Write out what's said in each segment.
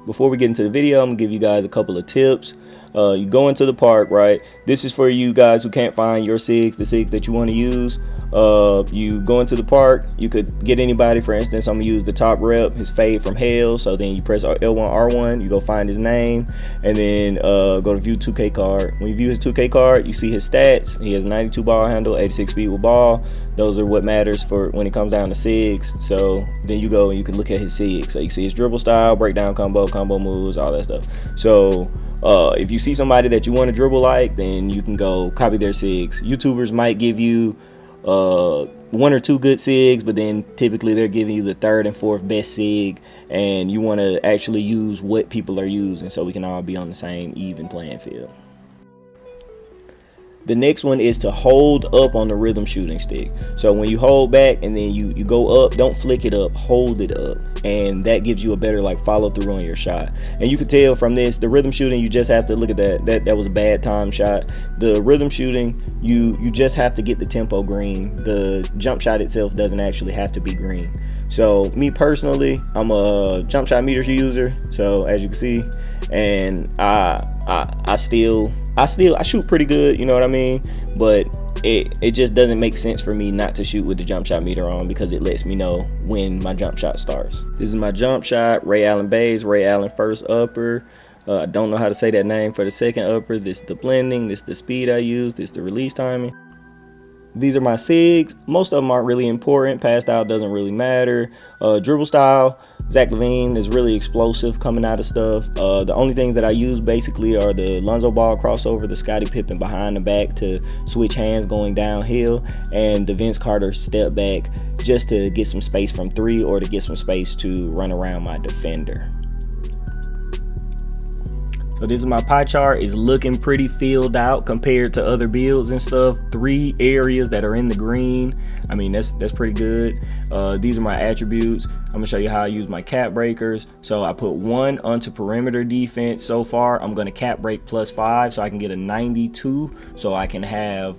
before we get into the video, I'm gonna give you guys a couple of tips. You go into the park, right? This is for you guys who can't find your sigs, the sigs that you want to use. You go into the park, you could get anybody. For instance, I'm gonna use the top rep, his fade from hell. So then you press L1 R1, you go find his name, and then go to view 2K card. When you view his 2K card, you see his stats. He has 92 ball handle, 86 speed with ball. Those are what matters for when it comes down to sigs. So then you go and you can look at his sigs. So you see his dribble style, breakdown combo moves, all that stuff. So if you see somebody that you want to dribble like, then you can go copy their sigs. YouTubers might give you one or two good sigs, but then typically they're giving you the third and fourth best sig, and you want to actually use what people are using so we can all be on the same even playing field. The next one is to hold up on the rhythm shooting stick. So when you hold back and then you go up, don't flick it up, hold it up, and that gives you a better like follow through on your shot. And you can tell from this, the rhythm shooting, you just have to look at that was a bad time shot. The rhythm shooting, you just have to get the tempo green. The jump shot itself doesn't actually have to be green. So me personally, I'm a jump shot meters user, so as you can see, and I shoot pretty good, you know what I mean? But it just doesn't make sense for me not to shoot with the jump shot meter on, because it lets me know when my jump shot starts. This is my jump shot, Ray Allen base, Ray Allen first upper. I don't know how to say that name for the second upper. This is the blending, this is the speed I use, this is the release timing. These are my sigs. Most of them aren't really important. Pass style doesn't really matter. Dribble style, Zach LaVine is really explosive coming out of stuff. The only things that I use basically are the Lonzo Ball crossover, the Scottie Pippen behind the back to switch hands going downhill, and the Vince Carter step back just to get some space from three or to get some space to run around my defender. So this is my pie chart. It's looking pretty filled out compared to other builds and stuff. 3 areas that are in the green. I mean, that's pretty good. These are my attributes. I'm gonna show you how I use my cap breakers. So I put 1 onto perimeter defense. So far, I'm gonna cap break +5 so I can get a 92, so I can have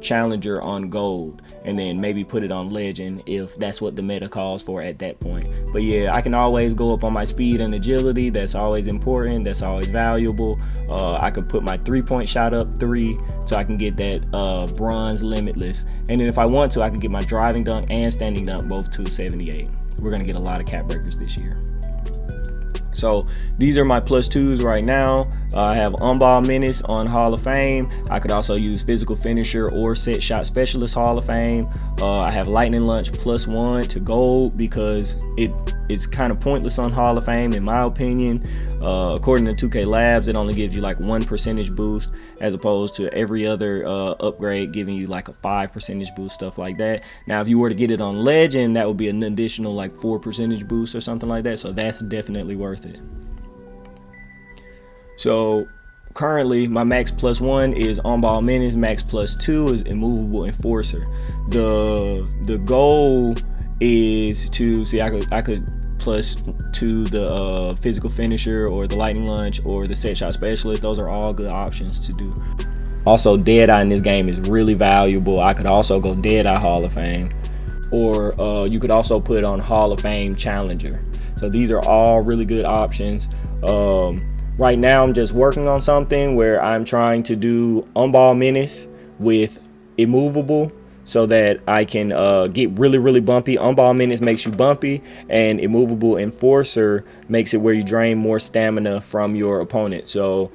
challenger on gold, and then maybe put it on legend if that's what the meta calls for at that point. But yeah, I can always go up on my speed and agility. That's always important, that's always valuable. I could put my 3-point shot up 3 so I can get that bronze limitless, and then if I want to, I can get my driving dunk and standing dunk both to 78. We're gonna get a lot of cap breakers this year. So these are my +2s right now. I have on-ball menace on Hall of Fame. I could also use physical finisher or set shot specialist Hall of Fame. I have lightning lunge +1 to gold because it's kind of pointless on Hall of Fame in my opinion. According to 2K Labs, it only gives you like 1% boost, as opposed to every other upgrade giving you like a 5% boost, stuff like that. Now if you were to get it on legend, that would be an additional like 4% boost or something like that, so that's definitely worth it. So currently my max +1 is on ball menace, max +2 is immovable enforcer. The goal is to see, I could +2 the physical finisher or the lightning lunge or the set shot specialist. Those are all good options to do. Also, Deadeye in this game is really valuable. I could also go Deadeye Hall of Fame, or you could also put on Hall of Fame Challenger. So these are all really good options. Right now I'm just working on something where I'm trying to do on-ball menace with immovable, so that I can get really bumpy. On-ball menace makes you bumpy, and immovable enforcer makes it where you drain more stamina from your opponent. So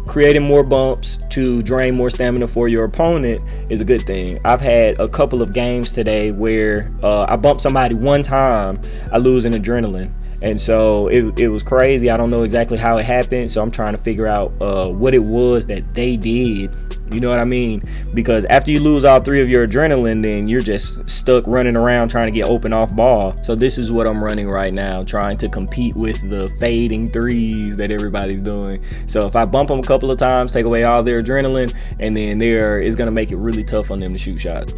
creating more bumps to drain more stamina for your opponent is a good thing. I've had a couple of games today where I bumped somebody one time, I lose an adrenaline. And so it was crazy. I don't know exactly how it happened, so I'm trying to figure out what it was that they did, you know what I mean? Because after you lose all 3 of your adrenaline, then you're just stuck running around trying to get open off ball. So this is what I'm running right now, trying to compete with the fading 3s that everybody's doing. So if I bump them a couple of times, take away all their adrenaline, and then it's gonna make it really tough on them to shoot shots.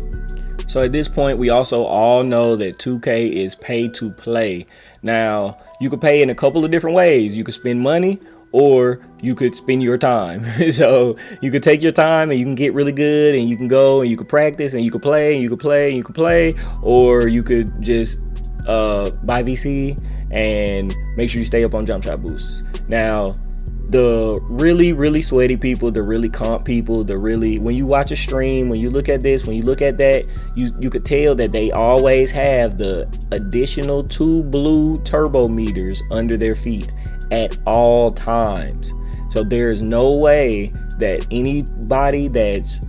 So at this point, we also all know that 2K is pay to play. Now, you could pay in a couple of different ways. You could spend money, or you could spend your time. So you could take your time and you can get really good, and you can go and you could practice and you could play and you could play and you could play, or you could just buy VC and make sure you stay up on jump shot boosts. Now, the really sweaty people, the really comp people, when you watch a stream, when you look at this, when you look at that, you could tell that they always have the additional 2 blue turbo meters under their feet at all times. So there's no way that anybody that's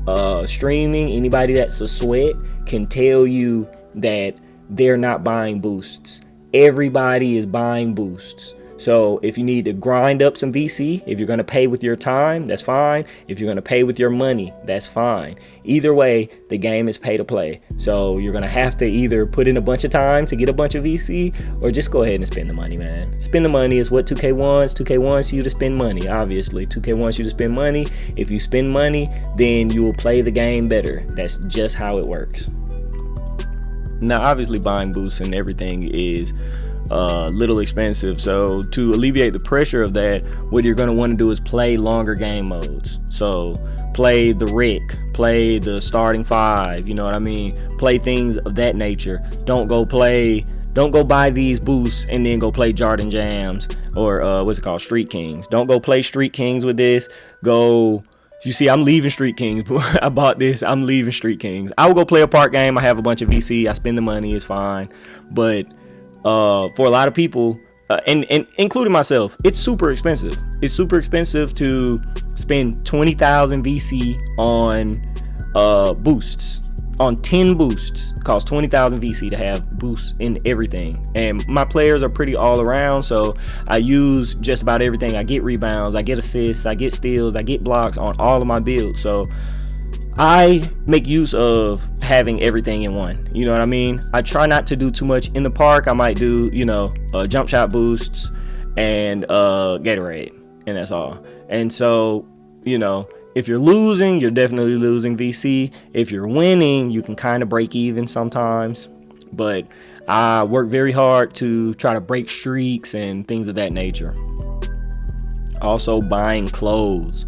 streaming, anybody that's a sweat, can tell you that they're not buying boosts. Everybody is buying boosts. So if you need to grind up some VC, if you're going to pay with your time, that's fine. If you're going to pay with your money, that's fine. Either way, the game is pay to play. So you're going to have to either put in a bunch of time to get a bunch of VC, or just go ahead and spend the money, man. Spend the money is what 2K wants. 2K wants you to spend money, obviously. 2K wants you to spend money. If you spend money, then you will play the game better. That's just how it works. Now, obviously, buying boosts and everything is little expensive, so to alleviate the pressure of that, what you're going to want to do is play longer game modes. So play the Rick, play the starting 5, you know what I mean, play things of that nature. Don't go buy these boosts and then go play Jordan Jams or what's it called, Street Kings. Don't go play Street Kings with this. You see, I'm leaving Street Kings. I bought this, I'm leaving Street Kings. I will go play a park game. I have a bunch of VC, I spend the money, it's fine. But for a lot of people, and including myself, it's super expensive. It's super expensive to spend 20,000 VC on boosts. On 10 boosts, it costs 20,000 VC to have boosts in everything. And my players are pretty all around, so I use just about everything. I get rebounds, I get assists, I get steals, I get blocks on all of my builds. So I make use of having everything in one. You know what I mean? I try not to do too much in the park. I might do, jump shot boosts and Gatorade, and that's all. And so, if you're losing, you're definitely losing VC. If you're winning, you can kind of break even sometimes. But I work very hard to try to break streaks and things of that nature. Also, buying clothes.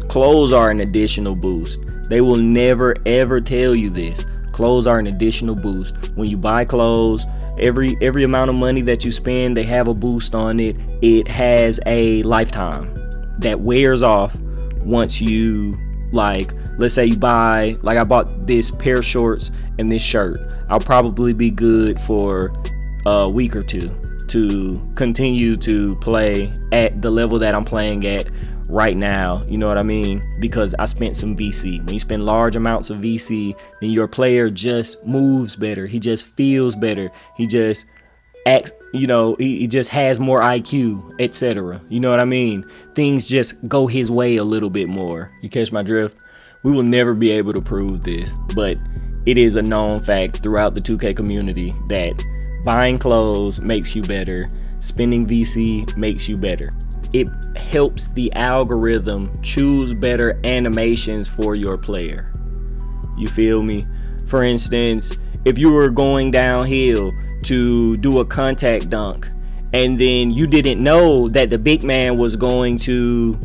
Clothes are an additional boost. They will never ever tell you this. Clothes are an additional boost. When you buy clothes, every amount of money that you spend, they have a boost on it. It has a lifetime that wears off once you, let's say you buy, I bought this pair of shorts and this shirt. I'll probably be good for a week or two to continue to play at the level that I'm playing at right now, you know what I mean? Because I spent some VC. When you spend large amounts of VC, then your player just moves better. He just feels better. He just acts, he just has more IQ, etc. You know what I mean? Things just go his way a little bit more. You catch my drift? We will never be able to prove this, but it is a known fact throughout the 2K community that buying clothes makes you better. Spending VC makes you better. It helps the algorithm choose better animations for your player. You feel me? For instance, if you were going downhill to do a contact dunk and then you didn't know that the big man was going to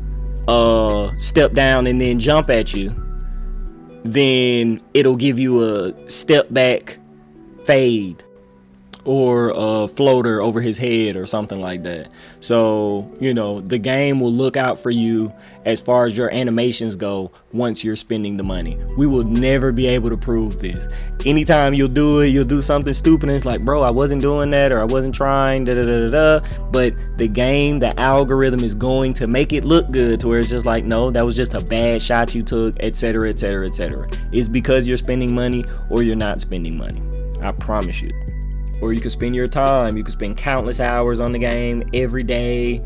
step down and then jump at you, then it'll give you a step back fade or a floater over his head or something like that. So, the game will look out for you as far as your animations go once you're spending the money. We will never be able to prove this. Anytime you'll do it, you'll do something stupid and it's like, bro, I wasn't doing that, or I wasn't trying, but the game, the algorithm is going to make it look good to where it's just like, no, that was just a bad shot you took, etc., etc., etc. It's because you're spending money or you're not spending money. I promise you. Or you can spend your time. You can spend countless hours on the game every day,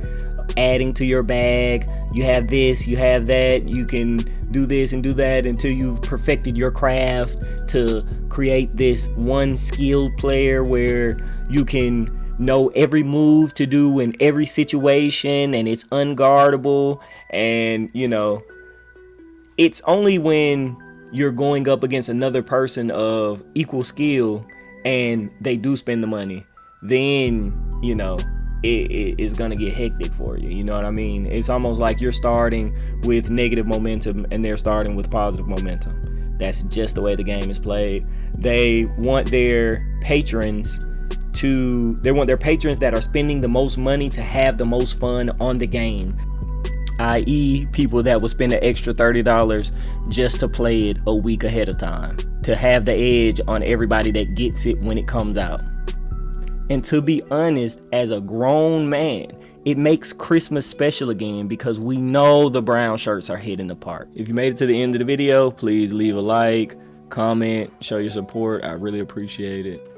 adding to your bag. You have this, you have that. You can do this and do that until you've perfected your craft to create this one skilled player where you can know every move to do in every situation and it's unguardable. And, it's only when you're going up against another person of equal skill and they do spend the money, then, it is going to get hectic for you. You know what I mean? It's almost like you're starting with negative momentum and they're starting with positive momentum. That's just the way the game is played. They want their patrons their patrons that are spending the most money to have the most fun on the game, i.e. people that will spend an extra $30 just to play it a week ahead of time, to have the edge on everybody that gets it when it comes out. And to be honest, as a grown man, it makes Christmas special again because we know the brown shirts are hitting the park. If you made it to the end of the video, please leave a like, comment, show your support. I really appreciate it.